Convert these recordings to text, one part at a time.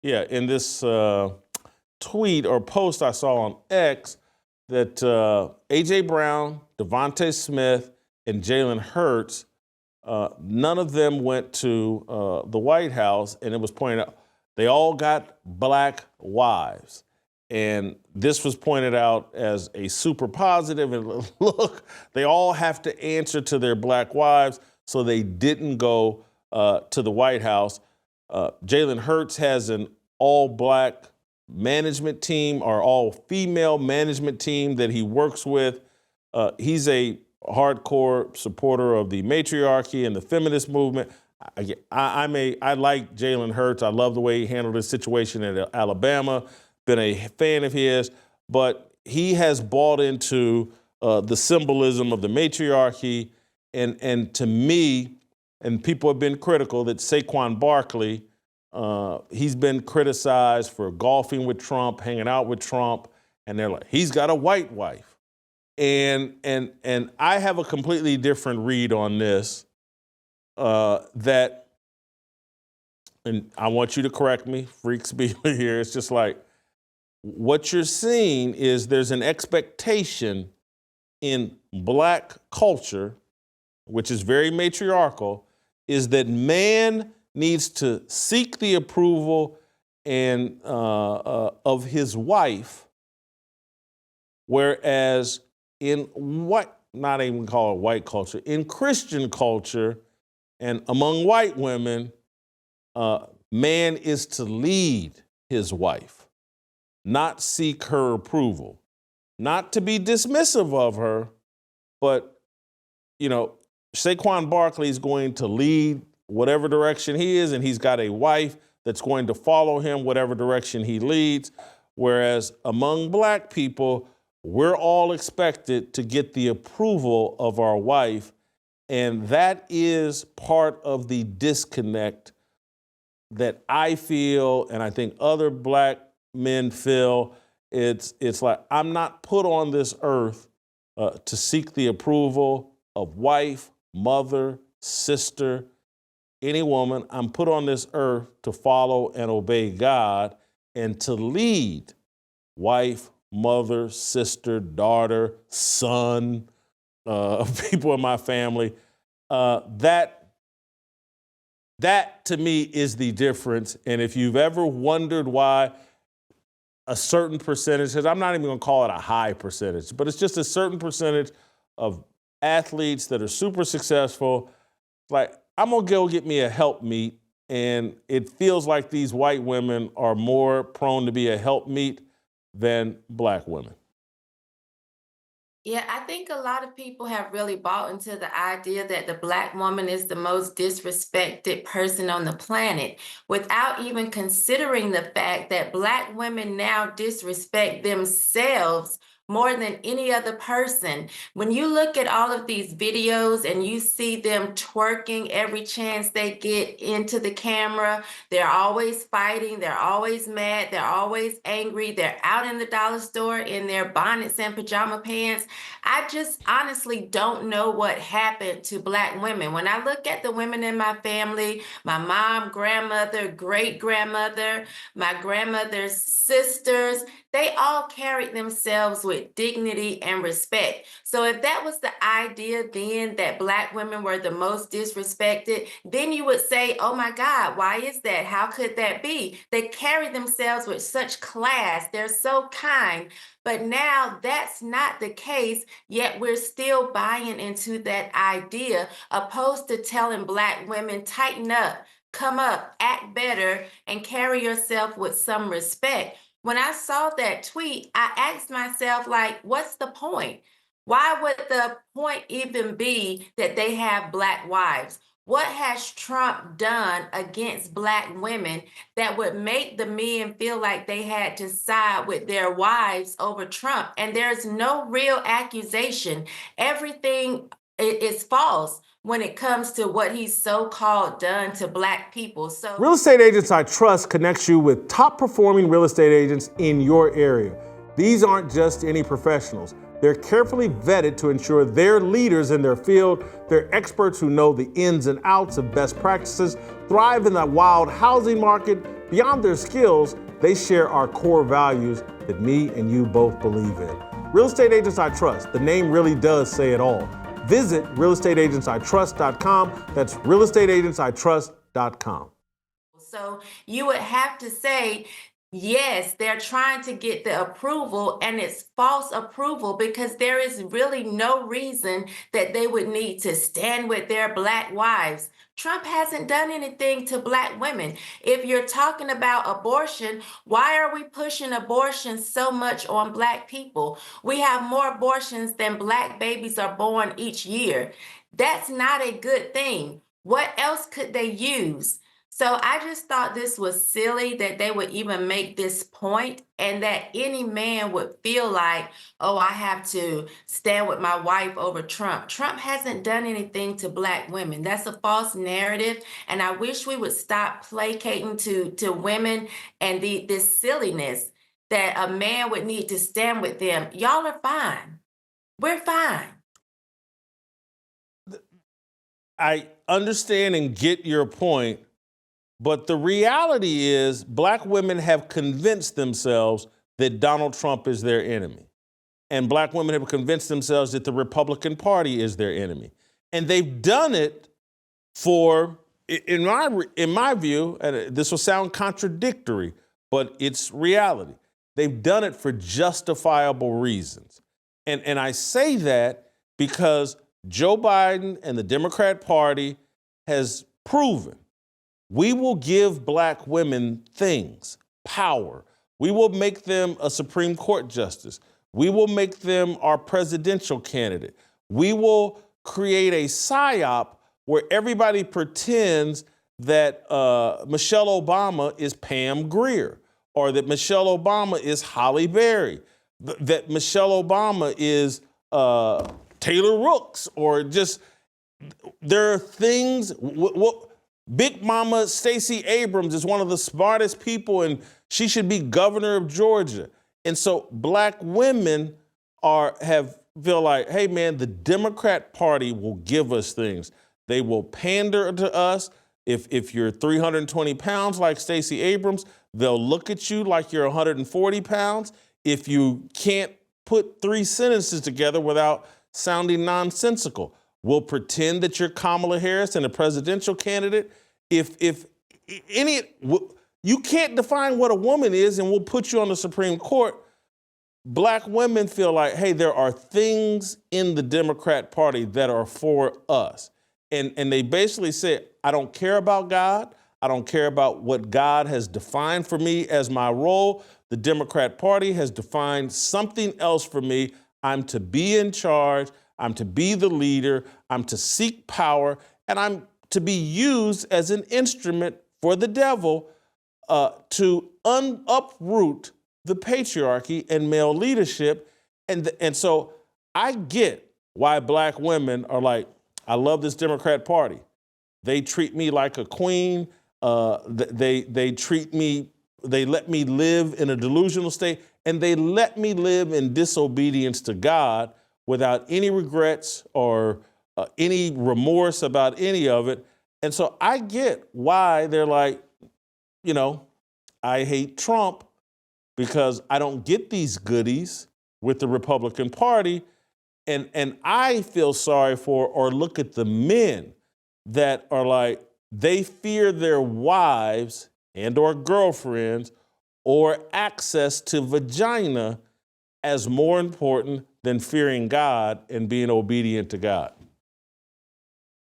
Yeah, in this tweet or post I saw on X that A.J. Brown, Devontae Smith, and Jalen Hurts, none of them went to the White House, and it was pointed out they all got black wives. And this was pointed out as a super positive. And look, they all have to answer to their black wives, so they didn't go to the White House. Jalen Hurts has an all-black management team or all-female management team that he works with. He's a hardcore supporter of the matriarchy and the feminist movement. I like Jalen Hurts. I love the way he handled his situation at Alabama. Been a fan of his, but he has bought into the symbolism of the matriarchy. And to me, and people have been critical that Saquon Barkley, he's been criticized for golfing with Trump, hanging out with Trump, and they're like, he's got a white wife. And I have a completely different read on this. That, and I want you to correct me, freaks be here. It's just like, what you're seeing is there's an expectation in black culture, which is very matriarchal, is that man needs to seek the approval and of his wife, whereas in what, not even call it white culture, in Christian culture and among white women, man is to lead his wife, not seek her approval, not to be dismissive of her, but, you know, Saquon Barkley is going to lead whatever direction he is, and he's got a wife that's going to follow him whatever direction he leads. Whereas among black people, we're all expected to get the approval of our wife, and that is part of the disconnect that I feel, and I think other black men feel. It's like, I'm not put on this earth to seek the approval of wife, mother, sister, any woman. I'm put on this earth to follow and obey God and to lead wife, mother, sister, daughter, son, people in my family. That to me is the difference. And if you've ever wondered why a certain percentage, because I'm not even going to call it a high percentage, but it's just a certain percentage of athletes that are super successful, like, I'm going to go get me a helpmeet, and it feels like these white women are more prone to be a helpmeet than black women. Yeah, I think a lot of people have really bought into the idea that the black woman is the most disrespected person on the planet without even considering the fact that black women now disrespect themselves more than any other person. When you look at all of these videos and you see them twerking every chance they get into the camera, they're always fighting, they're always mad, they're always angry, they're out in the dollar store in their bonnets and pajama pants. I just honestly don't know what happened to black women. When I look at the women in my family, my mom, grandmother, great grandmother, my grandmother's sisters, they all carried themselves with dignity and respect. So if that was the idea then that black women were the most disrespected, then you would say, oh my God, why is that? How could that be? They carry themselves with such class. They're so kind. But now that's not the case, yet we're still buying into that idea, opposed to telling black women, tighten up, come up, act better, and carry yourself with some respect. When I saw that tweet, I asked myself, like, what's the point? Why would the point even be that they have black wives? What has Trump done against black women that would make the men feel like they had to side with their wives over Trump? And there's no real accusation. Everything is false when it comes to what he's so-called done to black people. So Real Estate Agents I Trust connects you with top performing real estate agents in your area. These aren't just any professionals. They're carefully vetted to ensure they're leaders in their field. They're experts who know the ins and outs of best practices, thrive in the wild housing market, Beyond their skills, they share our core values that me and you both believe in. Real Estate Agents I Trust, the name really does say it all. Visit realestateagentsitrust.com. That's realestateagentsitrust.com. So you would have to say, yes, they're trying to get the approval, and it's false approval because there is really no reason that they would need to stand with their Black wives. Trump hasn't done anything to Black women. If you're talking about abortion, why are we pushing abortion so much on Black people? We have more abortions than Black babies are born each year. That's not a good thing. What else could they use? So I just thought this was silly that they would even make this point, and that any man would feel like, oh, I have to stand with my wife over Trump. Trump hasn't done anything to Black women. That's a false narrative. And I wish we would stop placating to women and this silliness that a man would need to stand with them. Y'all are fine. We're fine. I understand and get your point. But the reality is, Black women have convinced themselves that Donald Trump is their enemy. And Black women have convinced themselves that the Republican Party is their enemy. And they've done it for, in my view, and this will sound contradictory, but it's reality. They've done it for justifiable reasons. And I say that because Joe Biden and the Democrat Party has proven we will give Black women things, power. We will make them a Supreme Court justice. We will make them our presidential candidate. We will create a psyop where everybody pretends that Michelle Obama is Pam Grier, or that Michelle Obama is Holly Berry, that Michelle Obama is Taylor Rooks, or just, there are things. Big Mama Stacey Abrams is one of the smartest people, and she should be governor of Georgia. And so Black women feel like, hey man, the Democrat Party will give us things. They will pander to us. If you're 320 pounds like Stacey Abrams, they'll look at you like you're 140 pounds. If you can't put three sentences together without sounding nonsensical, we'll pretend that you're Kamala Harris and a presidential candidate. You can't define what a woman is, and we'll put you on the Supreme Court. Black women feel like, hey, there are things in the Democrat Party that are for us. And they basically say, I don't care about God. I don't care about what God has defined for me as my role. The Democrat Party has defined something else for me. I'm to be in charge. I'm to be the leader. I'm to seek power. And I'm to be used as an instrument for the devil to uproot the patriarchy and male leadership. And so I get why Black women are like, I love this Democrat Party. They treat me like a queen. They treat me, they let me live in a delusional state, and they let me live in disobedience to God without any regrets or any remorse about any of it. And so I get why they're like, I hate Trump because I don't get these goodies with the Republican Party. And I feel sorry for, or look at the men that are like, they fear their wives and or girlfriends or access to vagina as more important than fearing God and being obedient to God.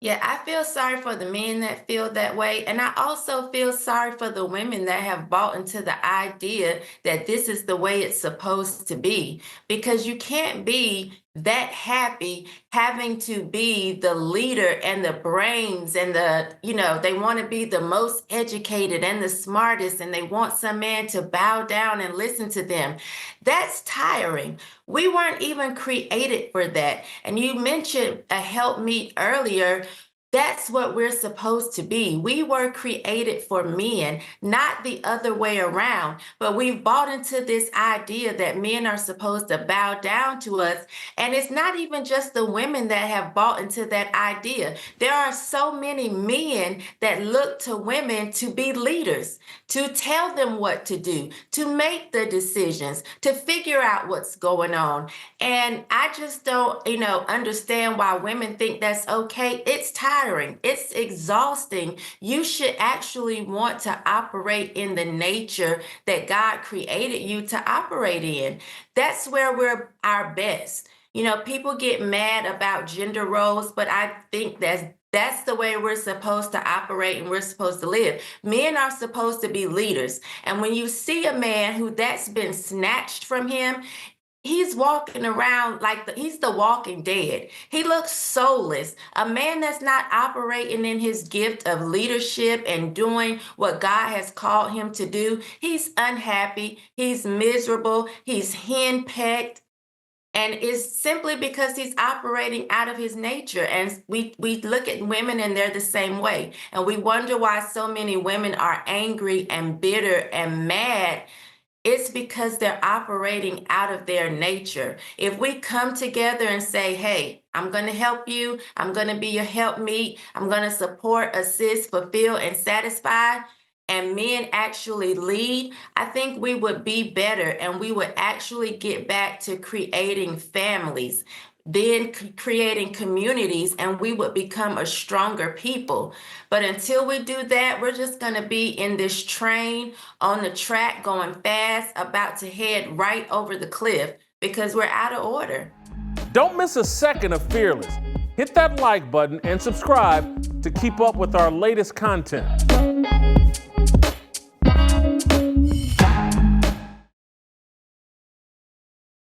Yeah, I feel sorry for the men that feel that way. And I also feel sorry for the women that have bought into the idea that this is the way it's supposed to be. Because you can't be that happy having to be the leader and the brains and they want to be the most educated and the smartest, and they want some man to bow down and listen to them. That's tiring. We weren't even created for that. And you mentioned a helpmeet earlier. That's what we're supposed to be. We were created for men, not the other way around. But we've bought into this idea that men are supposed to bow down to us. And it's not even just the women that have bought into that idea. There are so many men that look to women to be leaders, to tell them what to do, to make the decisions, to figure out what's going on. And I just don't, understand why women think that's okay. It's tiring. It's exhausting. You should actually want to operate in the nature that God created you to operate in. That's where we're our best. People get mad about gender roles, but I think that's the way we're supposed to operate and we're supposed to live. Men are supposed to be leaders. And when you see a man who that's been snatched from him, he's walking around like he's the walking dead. He looks soulless. A man that's not operating in his gift of leadership and doing what God has called him to do, he's unhappy, he's miserable, he's henpecked. And it's simply because he's operating out of his nature. And we look at women and they're the same way. And we wonder why so many women are angry and bitter and mad. It's because they're operating out of their nature. If we come together and say, hey, I'm going to help you, I'm going to be your helpmeet, I'm going to support, assist, fulfill, and satisfy, and men actually lead, I think we would be better and we would actually get back to creating families, then creating communities, and we would become a stronger people. But until we do that, we're just going to be in this train on the track going fast, about to head right over the cliff because we're out of order. Don't miss a second of Fearless. Hit that like button and subscribe to keep up with our latest content.